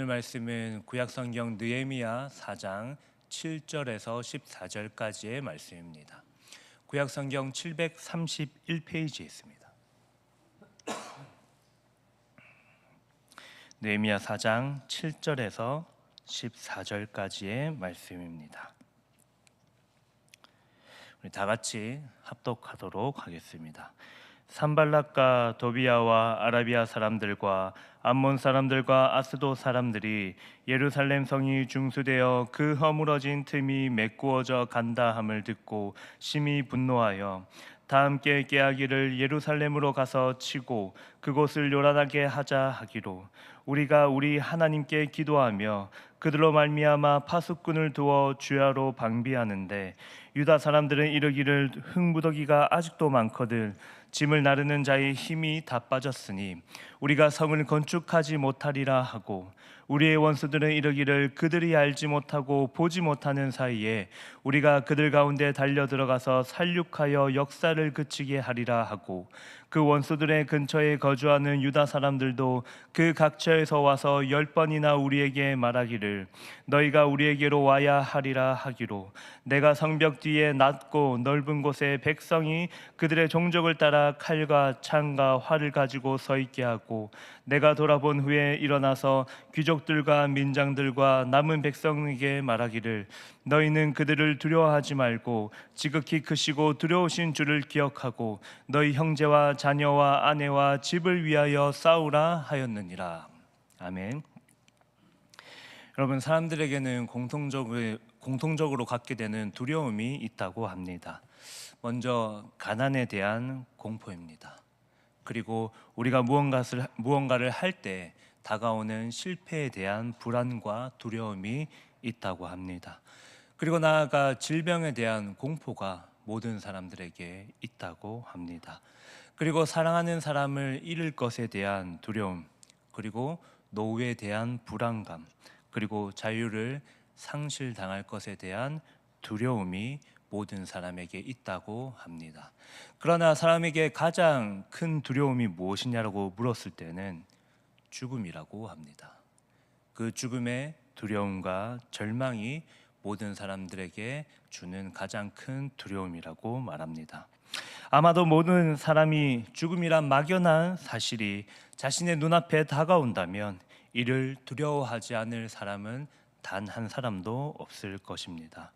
오늘 말씀은 구약성경 느헤미야 4장 7절에서 14절까지의 말씀입니다. 구약성경 731페이지에 있습니다. 느헤미야 4장 7절에서 14절까지의 말씀입니다. 우리 다 같이 합독하도록 하겠습니다. 산발락과 도비야와 아라비아 사람들과 암몬 사람들과 아스도 사람들이 예루살렘 성이 중수되어 그 허물어진 틈이 메꾸어져 간다 함을 듣고 심히 분노하여 다 함께 깨하기를 예루살렘으로 가서 치고 그곳을 요란하게 하자 하기로 우리가 우리 하나님께 기도하며 그들로 말미암아 파수꾼을 두어 주야로 방비하는데 유다 사람들은 이르기를 흙무더기가 아직도 많거든 짐을 나르는 자의 힘이 다 빠졌으니 우리가 성을 건축하지 못하리라 하고 우리의 원수들은 이르기를 그들이 알지 못하고 보지 못하는 사이에 우리가 그들 가운데 달려 들어가서 살육하여 역사를 그치게 하리라 하고 그 원수들의 근처에 거주하는 유다 사람들도 그 각처에서 와서 10번이나 우리에게 말하기를 너희가 우리에게로 와야 하리라 하기로 내가 성벽 뒤에 낮고 넓은 곳에 백성이 그들의 종족을 따라 칼과 창과 활을 가지고 서 있게 하고 내가 돌아본 후에 일어나서 귀족들과 민장들과 남은 백성에게 말하기를 너희는 그들을 두려워하지 말고 지극히 크시고 두려우신 주를 기억하고 너희 형제와 자녀와 아내와 집을 위하여 싸우라 하였느니라. 아멘. 여러분, 사람들에게는 공통적으로 갖게 되는 두려움이 있다고 합니다. 먼저 가난에 대한 공포입니다. 그리고 우리가 무언가를 할 때 다가오는 실패에 대한 불안과 두려움이 있다고 합니다. 그리고 나아가 질병에 대한 공포가 모든 사람들에게 있다고 합니다. 그리고 사랑하는 사람을 잃을 것에 대한 두려움, 그리고 노후에 대한 불안감, 그리고 자유를 상실당할 것에 대한 두려움이 모든 사람에게 있다고 합니다. 그러나 사람에게 가장 큰 두려움이 무엇이냐고 물었을 때는 죽음이라고 합니다. 그 죽음의 두려움과 절망이 모든 사람들에게 주는 가장 큰 두려움이라고 말합니다. 아마도 모든 사람이 죽음이란 막연한 사실이 자신의 눈앞에 다가온다면 이를 두려워하지 않을 사람은 단 한 사람도 없을 것입니다.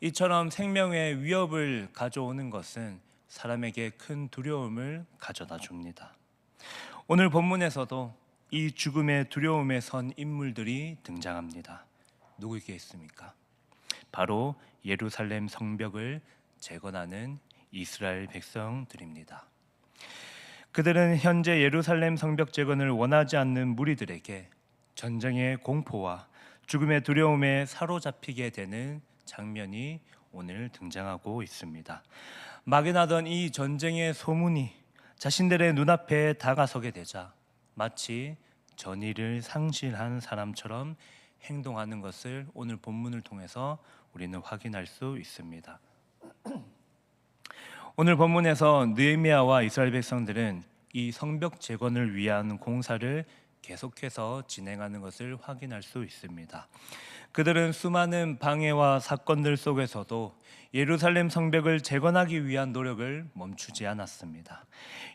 이처럼 생명의 위협을 가져오는 것은 사람에게 큰 두려움을 가져다 줍니다. 오늘 본문에서도 이 죽음의 두려움에 선 인물들이 등장합니다. 누구겠습니까? 바로 예루살렘 성벽을 재건하는 이스라엘 백성들입니다. 그들은 현재 예루살렘 성벽 재건을 원하지 않는 무리들에게 전쟁의 공포와 죽음의 두려움에 사로잡히게 되는 장면이 오늘 등장하고 있습니다. 막연하던 이 전쟁의 소문이 자신들의 눈앞에 다가서게 되자 마치 전의를 상실한 사람처럼 행동하는 것을 오늘 본문을 통해서 우리는 확인할 수 있습니다. 오늘 본문에서 느헤미야와 이스라엘 백성들은 이 성벽 재건을 위한 공사를 계속해서 진행하는 것을 확인할 수 있습니다. 그들은 수많은 방해와 사건들 속에서도 예루살렘 성벽을 재건하기 위한 노력을 멈추지 않았습니다.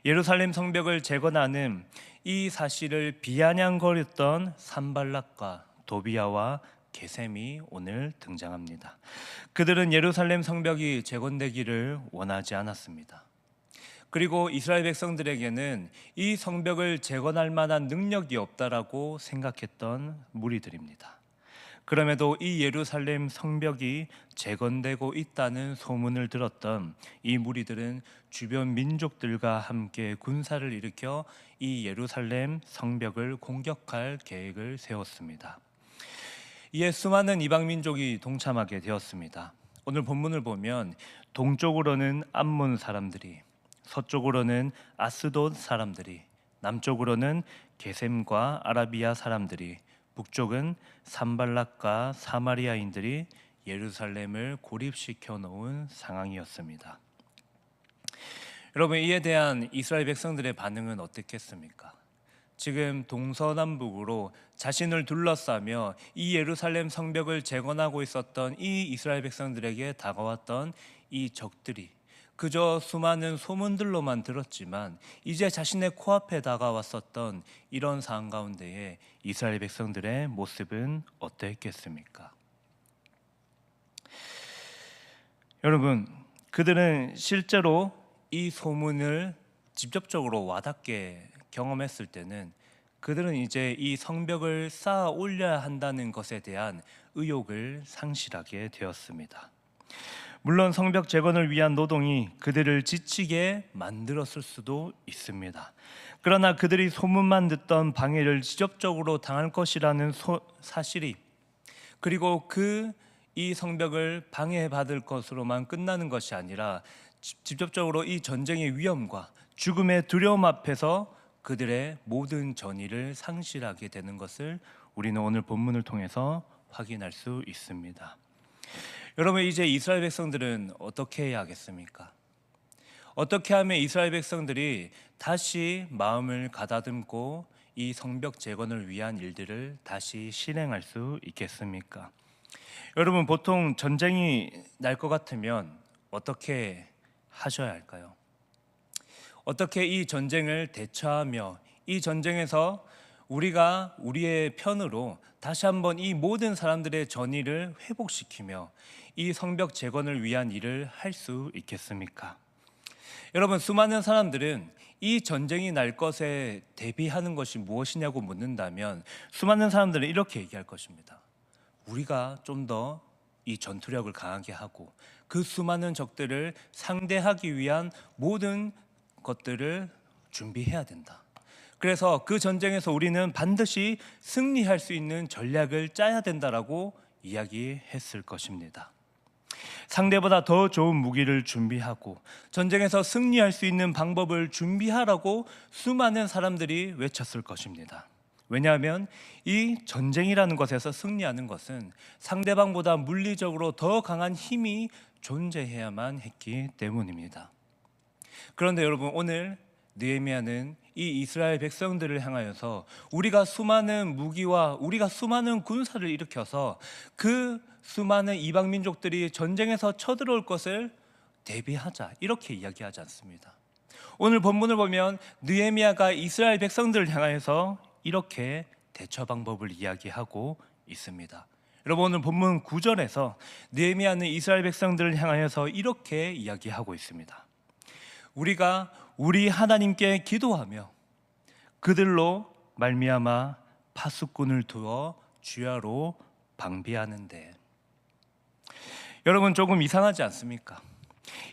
예루살렘 성벽을 재건하는 이 사실을 비아냥거렸던 산발락과 도비야와 게셈이 오늘 등장합니다. 그들은 예루살렘 성벽이 재건되기를 원하지 않았습니다. 그리고 이스라엘 백성들에게는 이 성벽을 재건할 만한 능력이 없다라고 생각했던 무리들입니다. 그럼에도 이 예루살렘 성벽이 재건되고 있다는 소문을 들었던 이 무리들은 주변 민족들과 함께 군사를 일으켜 이 예루살렘 성벽을 공격할 계획을 세웠습니다. 이에 수많은 이방 민족이 동참하게 되었습니다. 오늘 본문을 보면 동쪽으로는 암몬 사람들이, 서쪽으로는 아스돗 사람들이, 남쪽으로는 게셈과 아라비아 사람들이, 북쪽은 산발락과 사마리아인들이 예루살렘을 고립시켜 놓은 상황이었습니다. 여러분, 이에 대한 이스라엘 백성들의 반응은 어떻겠습니까? 지금 동서남북으로 자신을 둘러싸며 이 예루살렘 성벽을 재건하고 있었던 이 이스라엘 백성들에게 다가왔던 이 적들이 그저 수많은 소문들로만 들었지만 이제 자신의 코앞에 다가왔었던 이런 상황 가운데에 이스라엘 백성들의 모습은 어떠했겠습니까? 여러분, 그들은 실제로 이 소문을 직접적으로 와닿게 경험했을 때는 그들은 이제 이 성벽을 쌓아 올려야 한다는 것에 대한 의욕을 상실하게 되었습니다. 물론 성벽 재건을 위한 노동이 그들을 지치게 만들었을 수도 있습니다. 그러나 그들이 소문만 듣던 방해를 직접적으로 당할 것이라는 사실이, 그리고 이 성벽을 방해받을 것으로만 끝나는 것이 아니라 직접적으로 이 전쟁의 위험과 죽음의 두려움 앞에서 그들의 모든 전의를 상실하게 되는 것을 우리는 오늘 본문을 통해서 확인할 수 있습니다. 여러분, 이제 이스라엘 백성들은 어떻게 해야 하겠습니까? 어떻게 하면 이스라엘 백성들이 다시 마음을 가다듬고 이 성벽 재건을 위한 일들을 다시 실행할 수 있겠습니까? 여러분, 보통 전쟁이 날 것 같으면 어떻게 하셔야 할까요? 어떻게 이 전쟁을 대처하며 이 전쟁에서 우리가 우리의 편으로 다시 한번 이 모든 사람들의 전의를 회복시키며 이 성벽 재건을 위한 일을 할 수 있겠습니까? 여러분, 수많은 사람들은 이 전쟁이 날 것에 대비하는 것이 무엇이냐고 묻는다면 수많은 사람들은 이렇게 얘기할 것입니다. 우리가 좀 더 이 전투력을 강하게 하고 그 수많은 적들을 상대하기 위한 모든 것들을 준비해야 된다. 그래서 그 전쟁에서 우리는 반드시 승리할 수 있는 전략을 짜야 된다라고 이야기했을 것입니다. 상대보다 더 좋은 무기를 준비하고 전쟁에서 승리할 수 있는 방법을 준비하라고 수많은 사람들이 외쳤을 것입니다. 왜냐하면 이 전쟁이라는 것에서 승리하는 것은 상대방보다 물리적으로 더 강한 힘이 존재해야만 했기 때문입니다. 그런데 여러분, 오늘 느헤미야는 이 이스라엘 백성들을 향하여서 우리가 수많은 무기와 우리가 수많은 군사를 일으켜서 그 수많은 이방 민족들이 전쟁에서 쳐들어올 것을 대비하자, 이렇게 이야기하지 않습니다. 오늘 본문을 보면 느헤미야가 이스라엘 백성들을 향하여서 이렇게 대처 방법을 이야기하고 있습니다. 여러분, 오늘 본문 9절에서 느헤미야는 이스라엘 백성들을 향하여서 이렇게 이야기하고 있습니다. 우리가 우리 하나님께 기도하며 그들로 말미암아 파수꾼을 두어 주야로 방비하는데. 여러분, 조금 이상하지 않습니까?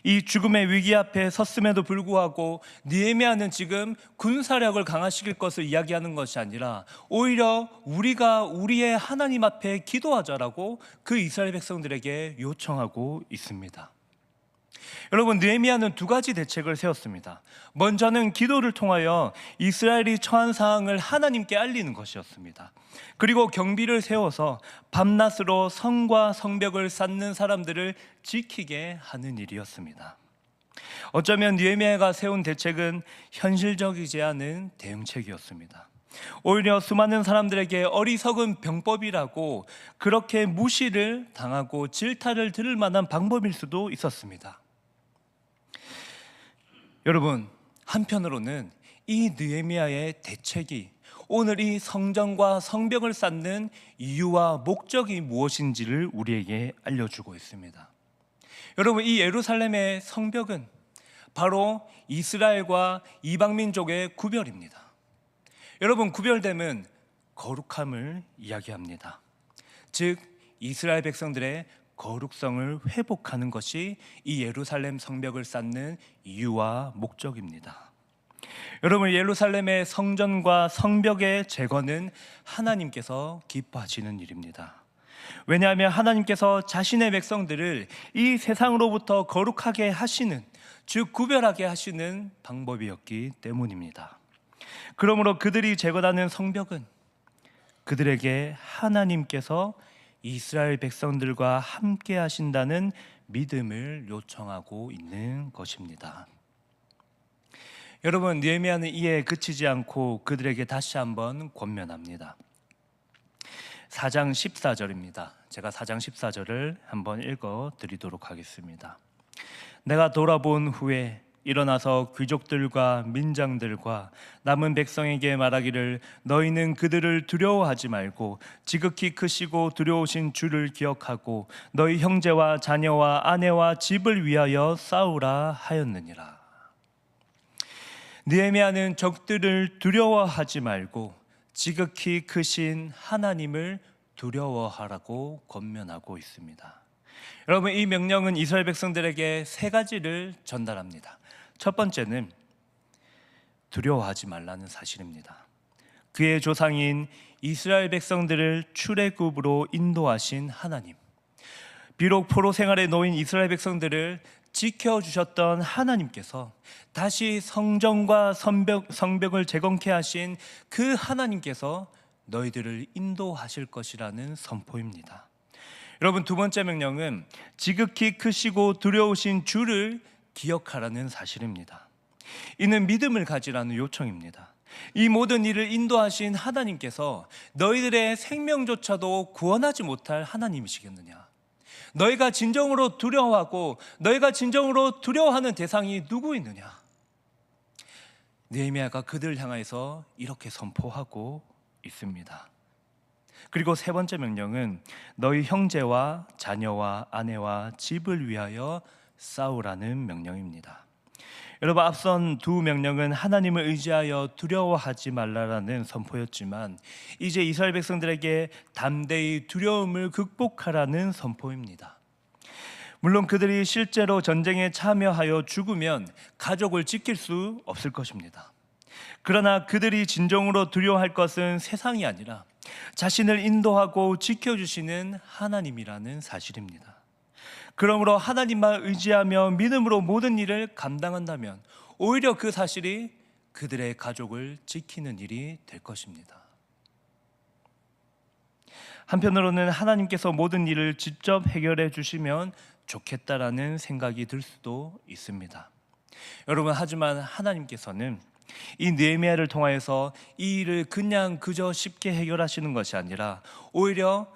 이 죽음의 위기 앞에 섰음에도 불구하고 느헤미야는 지금 군사력을 강화시킬 것을 이야기하는 것이 아니라 오히려 우리가 우리의 하나님 앞에 기도하자라고 그 이스라엘 백성들에게 요청하고 있습니다. 여러분, 느헤미야는 두 가지 대책을 세웠습니다. 먼저는 기도를 통하여 이스라엘이 처한 상황을 하나님께 알리는 것이었습니다. 그리고 경비를 세워서 밤낮으로 성과 성벽을 쌓는 사람들을 지키게 하는 일이었습니다. 어쩌면 느헤미야가 세운 대책은 현실적이지 않은 대응책이었습니다. 오히려 수많은 사람들에게 어리석은 병법이라고 그렇게 무시를 당하고 질타를 들을 만한 방법일 수도 있었습니다. 여러분, 한편으로는 이 느헤미야의 대책이 오늘 이 성전과 성벽을 쌓는 이유와 목적이 무엇인지를 우리에게 알려주고 있습니다. 여러분, 이 예루살렘의 성벽은 바로 이스라엘과 이방민족의 구별입니다. 여러분, 구별됨은 거룩함을 이야기합니다. 즉, 이스라엘 백성들의 거룩성을 회복하는 것이 이 예루살렘 성벽을 쌓는 이유와 목적입니다. 여러분, 예루살렘의 성전과 성벽의 재건은 하나님께서 기뻐하시는 일입니다. 왜냐하면 하나님께서 자신의 백성들을 이 세상으로부터 거룩하게 하시는, 즉 구별하게 하시는 방법이었기 때문입니다. 그러므로 그들이 재건하는 성벽은 그들에게 하나님께서 이스라엘 백성들과 함께 하신다는 믿음을 요청하고 있는 것입니다. 여러분, 느헤미야는 이에 그치지 않고 그들에게 다시 한번 권면합니다. 4장 14절입니다. 제가 4장 14절을 한번 읽어 드리도록 하겠습니다. 내가 돌아본 후에 일어나서 귀족들과 민장들과 남은 백성에게 말하기를 너희는 그들을 두려워하지 말고 지극히 크시고 두려우신 주를 기억하고 너희 형제와 자녀와 아내와 집을 위하여 싸우라 하였느니라. 느헤미야는 적들을 두려워하지 말고 지극히 크신 하나님을 두려워하라고 권면하고 있습니다. 여러분, 이 명령은 이스라엘 백성들에게 세 가지를 전달합니다. 첫 번째는 두려워하지 말라는 사실입니다. 그의 조상인 이스라엘 백성들을 출애굽으로 인도하신 하나님, 비록 포로 생활에 놓인 이스라엘 백성들을 지켜주셨던 하나님께서 다시 성전과 성벽을 재건케 하신 그 하나님께서 너희들을 인도하실 것이라는 선포입니다. 여러분, 두 번째 명령은 지극히 크시고 두려우신 주를 기억하라는 사실입니다. 이는 믿음을 가지라는 요청입니다. 이 모든 일을 인도하신 하나님께서 너희들의 생명조차도 구원하지 못할 하나님이시겠느냐? 너희가 진정으로 두려워하고 너희가 진정으로 두려워하는 대상이 누구 있느냐? 느헤미야가 그들을 향해서 이렇게 선포하고 있습니다. 그리고 세 번째 명령은 너희 형제와 자녀와 아내와 집을 위하여 싸우라는 명령입니다. 여러분, 앞선 두 명령은 하나님을 의지하여 두려워하지 말라라는 선포였지만 이제 이스라엘 백성들에게 담대히 두려움을 극복하라는 선포입니다. 물론 그들이 실제로 전쟁에 참여하여 죽으면 가족을 지킬 수 없을 것입니다. 그러나 그들이 진정으로 두려워할 것은 세상이 아니라 자신을 인도하고 지켜주시는 하나님이라는 사실입니다. 그러므로 하나님만 의지하며 믿음으로 모든 일을 감당한다면 오히려 그 사실이 그들의 가족을 지키는 일이 될 것입니다. 한편으로는 하나님께서 모든 일을 직접 해결해 주시면 좋겠다라는 생각이 들 수도 있습니다. 여러분, 하지만 하나님께서는 이 느헤미야를 통하여서 이 일을 그저 쉽게 해결하시는 것이 아니라 오히려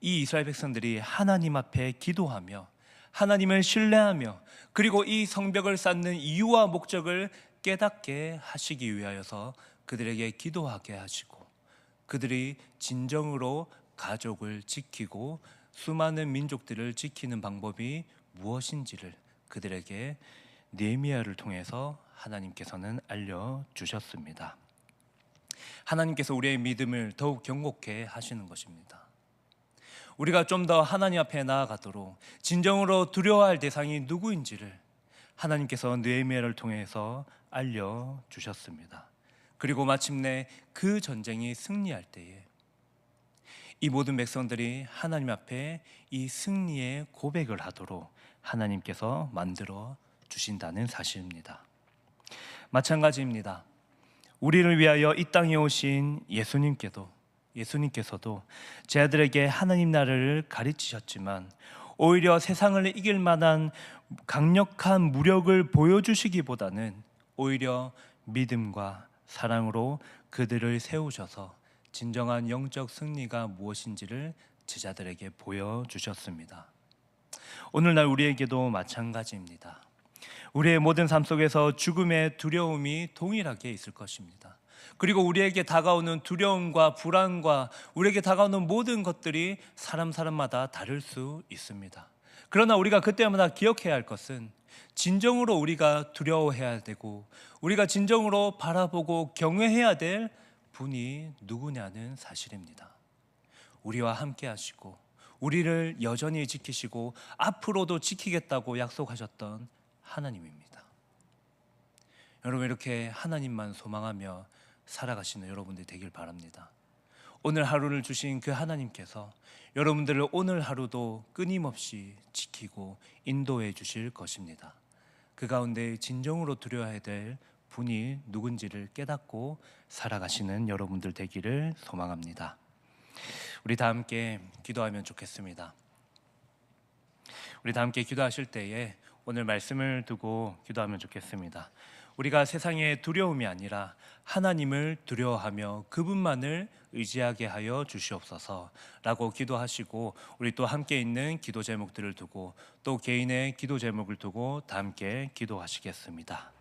이 이스라엘 백성들이 하나님 앞에 기도하며 하나님을 신뢰하며 그리고 이 성벽을 쌓는 이유와 목적을 깨닫게 하시기 위하여서 그들에게 기도하게 하시고 그들이 진정으로 가족을 지키고 수많은 민족들을 지키는 방법이 무엇인지를 그들에게 느헤미야를 통해서 하나님께서는 알려주셨습니다. 하나님께서 우리의 믿음을 더욱 견고케 하시는 것입니다. 우리가 좀 더 하나님 앞에 나아가도록 진정으로 두려워할 대상이 누구인지를 하나님께서 느헤미야를 통해서 알려주셨습니다. 그리고 마침내 그 전쟁이 승리할 때에 이 모든 백성들이 하나님 앞에 이 승리의 고백을 하도록 하나님께서 만들어 주신다는 사실입니다. 마찬가지입니다. 우리를 위하여 이 땅에 오신 예수님께서도 제 아들에게 하나님 나라를 가르치셨지만 오히려 세상을 이길 만한 강력한 무력을 보여주시기보다는 오히려 믿음과 사랑으로 그들을 세우셔서 진정한 영적 승리가 무엇인지를 제자들에게 보여주셨습니다. 오늘날 우리에게도 마찬가지입니다. 우리의 모든 삶 속에서 죽음의 두려움이 동일하게 있을 것입니다. 그리고 우리에게 다가오는 두려움과 불안과 우리에게 다가오는 모든 것들이 사람마다 다를 수 있습니다. 그러나 우리가 그때마다 기억해야 할 것은 진정으로 우리가 두려워해야 되고 우리가 진정으로 바라보고 경외해야 될 분이 누구냐는 사실입니다. 우리와 함께 하시고 우리를 여전히 지키시고 앞으로도 지키겠다고 약속하셨던 하나님입니다. 여러분, 이렇게 하나님만 소망하며 살아가시는 여러분들 되길 바랍니다. 오늘 하루를 주신 그 하나님께서 여러분들을 오늘 하루도 끊임없이 지키고 인도해 주실 것입니다. 그 가운데 진정으로 두려워해야 될 분이 누군지를 깨닫고 살아가시는 여러분들 되기를 소망합니다. 우리 다 함께 기도하면 좋겠습니다. 우리 다 함께 기도하실 때에 오늘 말씀을 두고 기도하면 좋겠습니다. 우리가 세상의 두려움이 아니라 하나님을 두려워하며 그분만을 의지하게 하여 주시옵소서라고 기도하시고, 우리 또 함께 있는 기도 제목들을 두고 또 개인의 기도 제목을 두고 다 함께 기도하시겠습니다.